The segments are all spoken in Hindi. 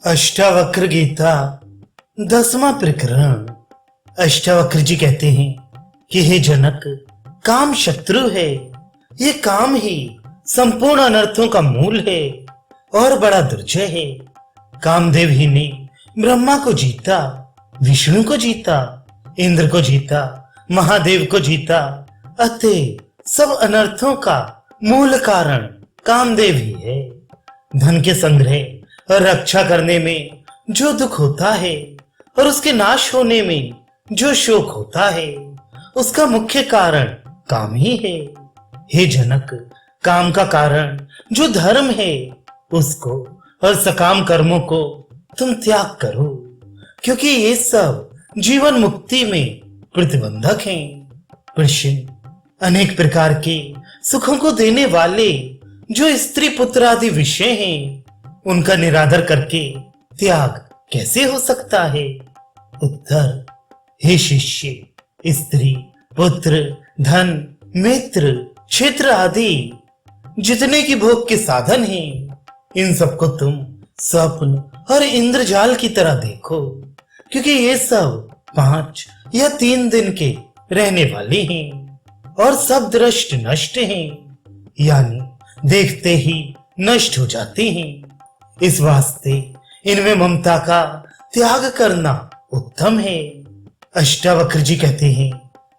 अष्टावक्र गीता 10वां प्रकरण। अष्टावक्र जी कहते हैं कि हे जनक, काम शत्रु है। ये काम ही संपूर्ण अनर्थों का मूल है और बड़ा दुर्जय है। कामदेव ही ने ब्रह्मा को जीता, विष्णु को जीता, इंद्र को जीता, महादेव को जीता। अतः सब अनर्थों का मूल कारण कामदेव ही है। धन के संग्रह और रक्षा करने में जो दुख होता है और उसके नाश होने में जो शोक होता है, उसका मुख्य कारण काम ही है। हे जनक, काम का कारण जो धर्म है, उसको और सकाम कर्मों को तुम त्याग करो, क्योंकि ये सब जीवन मुक्ति में प्रतिबंधक हैं। प्रश्न, अनेक प्रकार के सुखों को देने वाले जो स्त्री पुत्र आदि विषय हैं, उनका निरादर करके त्याग कैसे हो सकता है? उत्तर, हे शिष्य, स्त्री पुत्र धन मित्र क्षेत्र आदि जितने की भोग के साधन हैं, इन सबको तुम स्वप्न और इंद्रजाल की तरह देखो, क्योंकि ये सब 5 या 3 दिन के रहने वाले हैं और सब दृष्ट नष्ट हैं, यानी देखते ही नष्ट हो जाते हैं। इस वास्ते इनमें ममता का त्याग करना उत्तम है। अष्टावक्र जी कहते हैं,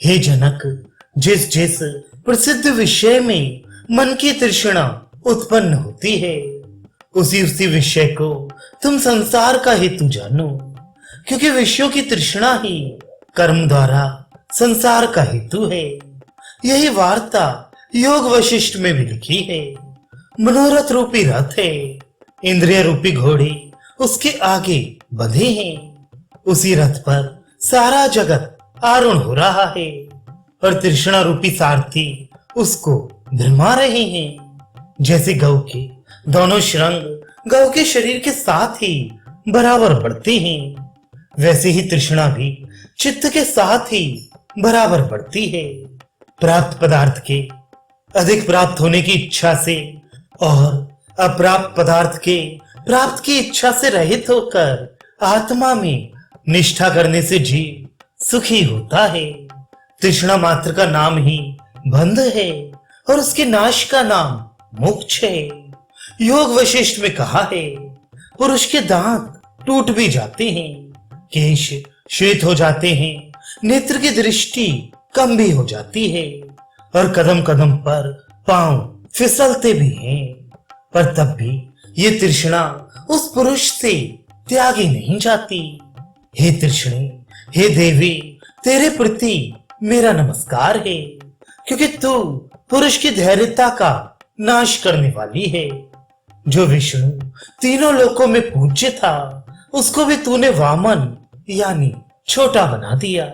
हे जनक, जिस जिस प्रसिद्ध विषय में मन की तृष्णा उत्पन्न होती है, उसी उसी विषय को तुम संसार का हेतु जानो, क्योंकि विषयों की तृष्णा ही कर्म द्वारा संसार का हेतु है। यही वार्ता योग वशिष्ठ में भी लिखी है। मनोरथ रूपी रथ है, इंद्रिय रूपी घोड़े उसके आगे बंधे हैं। उसी रथ पर सारा जगत आरूढ़ हो रहा है और तृष्णा रूपी सारथी उसको भ्रमा रहे हैं। जैसे गौ के दोनों श्रृंग गौ के शरीर के साथ ही बराबर बढ़ते हैं, वैसे ही तृष्णा भी चित्त के साथ ही बराबर बढ़ती है। प्राप्त पदार्थ के अधिक प्राप्त होने की इच्छा से और अप्राप्त पदार्थ के प्राप्त की इच्छा से रहित होकर आत्मा में निष्ठा करने से जीव सुखी होता है। तृष्णा मात्र का नाम ही बंध है और उसके नाश का नाम मोक्ष है। योग वशिष्ठ में कहा है, पुरुष के दांत टूट भी जाते हैं, केश श्वेत हो जाते हैं, नेत्र की दृष्टि कम भी हो जाती है और कदम कदम पर पांव फिसलते भी हैं, पर तब भी ये तृष्णा उस पुरुष से त्यागी नहीं जाती। हे तृष्णे, हे देवी, तेरे प्रति मेरा नमस्कार है, क्योंकि तू पुरुष की धैर्यता का नाश करने वाली है। जो विष्णु तीनों लोकों में पूज्य था, उसको भी तूने वामन यानी छोटा बना दिया।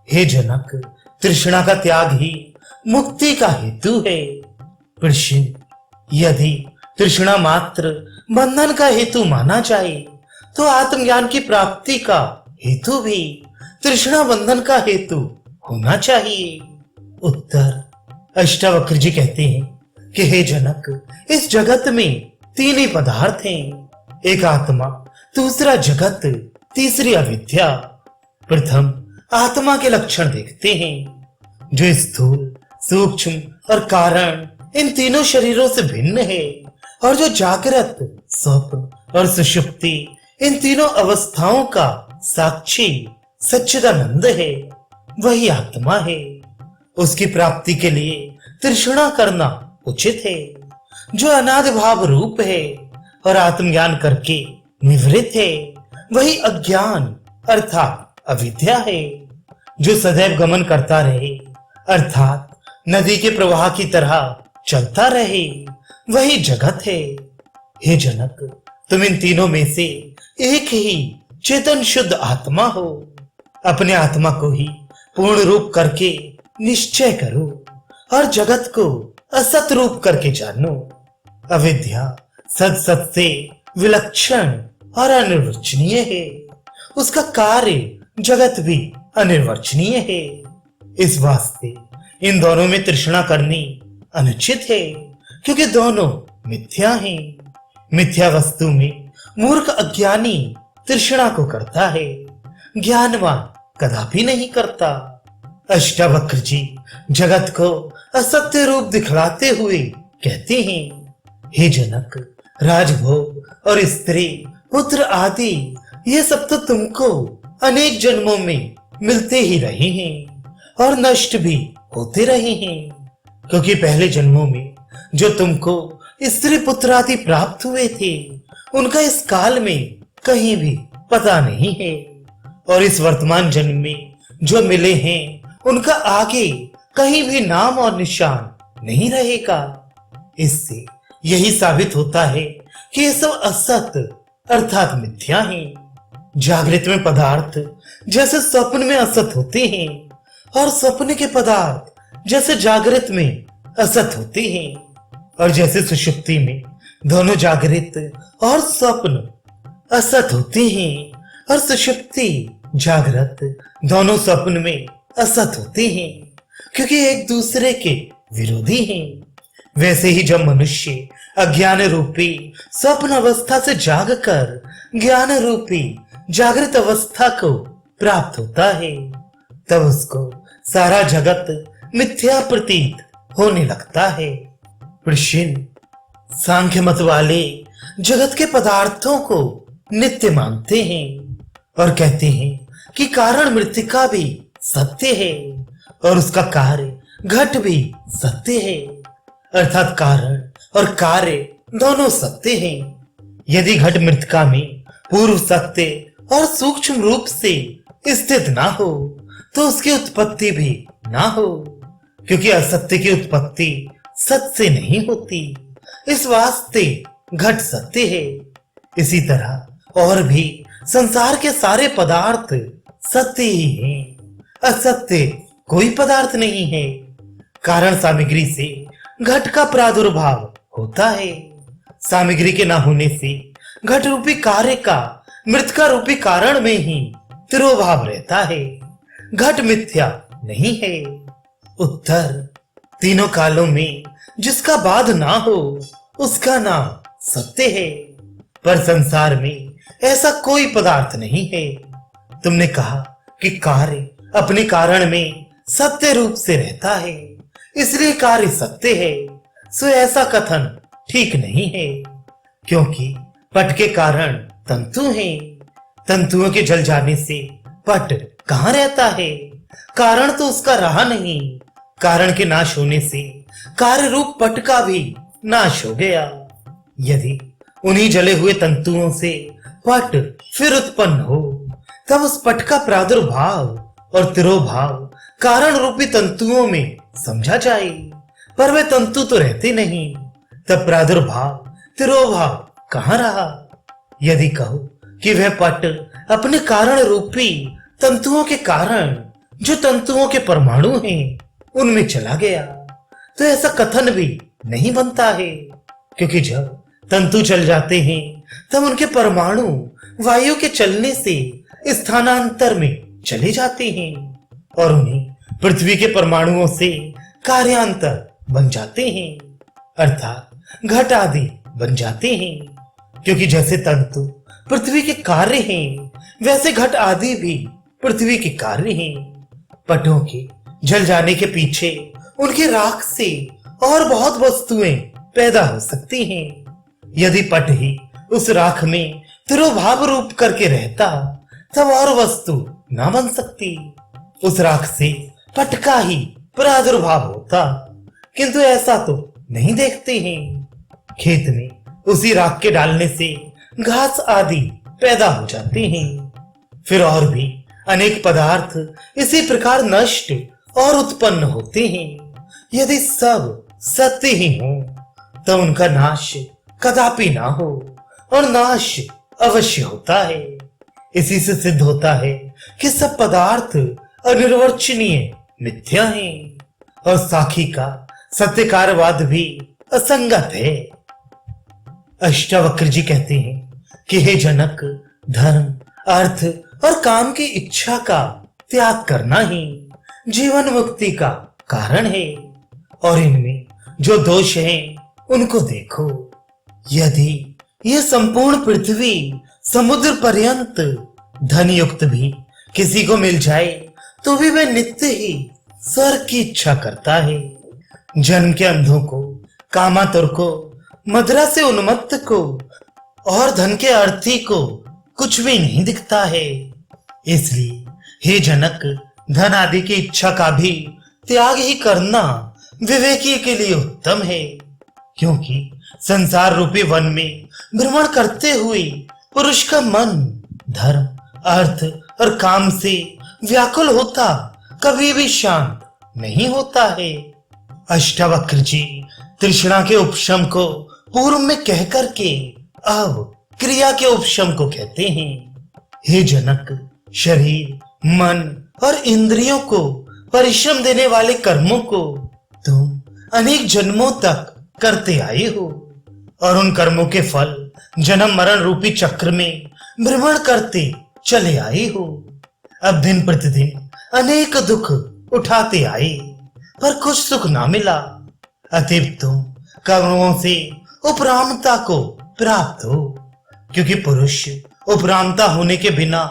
हे जनक, तृष्णा का त्याग ही मुक्ति का हेतु है। प्रश्न, यदि तृष्णा मात्र बंधन का हेतु माना जाए, तो आत्मज्ञान की प्राप्ति का हेतु भी तृष्णा बंधन का हेतु होना चाहिए। उत्तर, अष्टावक्र जी कहते हैं कि हे जनक, इस जगत में 3 ही पदार्थ हैं, एक आत्मा, दूसरा जगत, तीसरी अविद्या। प्रथम आत्मा के लक्षण देखते हैं, जो स्थूल सूक्ष्म और कारण इन तीनों शरीरों से भिन्न है और जो जागृत स्वप्न और सुषुप्ति इन तीनों अवस्थाओं का साक्षी सच्चिदानंद है, वही आत्मा है। उसकी प्राप्ति के लिए तृष्णा करना उचित है, जो अनादि भाव रूप है और आत्मज्ञान करके निवृत्त है, वही अज्ञान अर्थात अविद्या है। जो सदैव गमन करता रहे अर्थात नदी के प्रवाह की तरह चलता रहे, वही जगत है। हे जनक, तुम इन तीनों में से एक ही चेतन शुद्ध आत्मा हो। अपने आत्मा को ही पूर्ण रूप करके निश्चय करो और जगत को असत रूप करके जानो। अविद्या सत सत से विलक्षण और अनिर्वचनीय है, उसका कार्य जगत भी अनिर्वचनीय है। इस वास्ते इन दोनों में तृष्णा करनी अनुचित है, क्योंकि दोनों मिथ्या हैं। मिथ्या वस्तु में मूर्ख अज्ञानी तृष्णा को करता है, ज्ञानवान कदापि नहीं करता। अष्टावक्र जी जगत को असत्य रूप दिखलाते हुए कहते हैं, हे जनक, राजभोग और स्त्री पुत्र आदि ये सब तो तुमको अनेक जन्मों में मिलते ही रहे हैं और नष्ट भी होते रहे हैं, क्योंकि पहले जन्मों में जो तुमको स्त्री पुत्र आदि प्राप्त हुए थे उनका इस काल में कहीं भी पता नहीं है, और इस वर्तमान जन्म में जो मिले हैं उनका आगे कहीं भी नाम और निशान नहीं रहेगा। इससे यही साबित होता है कि ये सब असत अर्थात मिथ्या है। जागृत में पदार्थ जैसे स्वप्न में असत होते हैं और स्वप्न के पदार्थ जैसे जागृत में असत होते हैं, और जैसे सुषुप्ति में दोनों जागृत और स्वप्न असत होते हैं और सुषुप्ति जागृत दोनों स्वप्न में असत होते हैं, क्योंकि एक दूसरे के विरोधी हैं। वैसे ही जब मनुष्य अज्ञान रूपी स्वप्न अवस्था से जागकर ज्ञान रूपी जागृत अवस्था को प्राप्त होता है, तब उसको सारा जगत मिथ्या प्रतीत होने लगता है। प्रश्न, सांख्य मत वाले जगत के पदार्थों को नित्य मानते हैं और कहते हैं कि कारण मृत्तिका भी सत्य है और उसका कार्य घट भी सत्य है, अर्थात कारण और कार्य दोनों सत्य हैं। यदि घट मृत्तिका में पूर्व सत्य और सूक्ष्म रूप से स्थित ना हो तो उसकी उत्पत्ति भी ना हो, क्योंकि असत्य की उत्पत्ति सत्य से नहीं होती, इस वास्ते घट सत्य है। इसी तरह और भी संसार के सारे पदार्थ सत्य ही हैं, असत्य कोई पदार्थ नहीं है। कारण सामग्री से घट का प्रादुर्भाव होता है, सामग्री के ना होने से घट रूपी कार्य का मृत्तिका रूपी कारण में ही तिरोभाव रहता है, घट मिथ्या नहीं है। उत्तर, तीनों कालों में जिसका बाध ना हो उसका नाम सत्य है, पर संसार में ऐसा कोई पदार्थ नहीं है। तुमने कहा कि कार्य अपने कारण में सत्य रूप से रहता है, इसलिए कार्य सत्य है, सो ऐसा कथन ठीक नहीं है, क्योंकि पट के कारण तंतु हैं, तंतुओं के जल जाने से पट कहाँ रहता है, कारण तो उसका रहा नहीं, कारण के नाश होने से कार्य रूप पट का भी नाश हो गया। यदि उन्हीं जले हुए तंतुओं से पट फिर उत्पन्न हो तब उस पट का प्रादुर्भाव और तिरोभाव कारण रूपी तंतुओं में समझा जाए, पर वे तंतु तो रहते नहीं, तब प्रादुर्भाव तिरोभाव कहाँ रहा। यदि कहो कि वह पट अपने कारण रूपी तंतुओं के कारण जो तंतुओं के परमाणु हैं उनमें चला गया, तो ऐसा कथन भी नहीं बनता है, क्योंकि जब तंतु चल जाते हैं तब उनके परमाणु वायु के चलने से स्थानांतर में चले जाते हैं और उन्हें पृथ्वी के परमाणुओं से कार्यांतर बन जाते हैं, अर्थात घट आदि बन जाते हैं। क्योंकि जैसे तंतु पृथ्वी के कार्य हैं, वैसे घट आदि भी पृथ्वी के कार्य हैं। पटों के जल जाने के पीछे उनकी राख से और बहुत वस्तुएं पैदा हो सकती हैं। यदि पट ही उस राख में तिरोभाव रूप करके रहता तब और वस्तु ना बन सकती, उस राख से पट का ही प्रादुर्भाव होता, किंतु ऐसा तो नहीं देखते हैं। खेत में उसी राख के डालने से घास आदि पैदा हो जाते हैं, फिर और भी अनेक पदार्थ इसी प्रकार नष्ट और उत्पन्न होते हैं। यदि सब सत्य ही हो तो उनका नाश कदापि ना हो, और नाश अवश्य होता है। इसी से सिद्ध होता है कि सब पदार्थ अनिर्वचनीय मिथ्या हैं और साखी का सत्यकारवाद भी असंगत है। अष्टावक्र जी कहते हैं कि हे जनक, धर्म, अर्थ और काम की इच्छा का त्याग करना ही जीवन मुक्ति का कारण है, और इनमें जो दोष हैं उनको देखो। यदि ये संपूर्ण पृथ्वी समुद्र पर्यंत धन युक्त भी किसी को मिल जाए तो भी वह नित्य ही स्वर्ग की इच्छा करता है। जन्म के अंधों को, कामातुर को, मदिरा से उन्मत्त को और धन के अर्थी को कुछ भी नहीं दिखता है। इसलिए हे जनक, धन आदि की इच्छा का भी त्याग ही करना विवेकी के लिए उत्तम है, क्योंकि संसार रूपी वन में भ्रमण करते हुए पुरुष का मन धर्म, अर्थ और काम से व्याकुल होता कभी भी शांत नहीं होता है। अष्टावक्र जी तृष्णा के उपशम को पूर्व में कह करके अब क्रिया के उपशम को कहते हैं। हे जनक, शरीर, मन और इंद्रियों को परिश्रम देने वाले कर्मों को तुम अनेक जन्मों तक करते आए हो और उन कर्मों के फल जन्म मरण रूपी चक्र में भ्रमण करते चले आए हो। अब दिन प्रतिदिन अनेक दुख उठाते आए पर कुछ सुख ना मिला। अतएव तुम कर्मों से उपरामता को प्राप्त हो, क्योंकि पुरुष उपरामता होने के बिना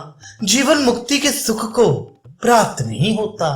जीवन मुक्ति के सुख को प्राप्त नहीं होता।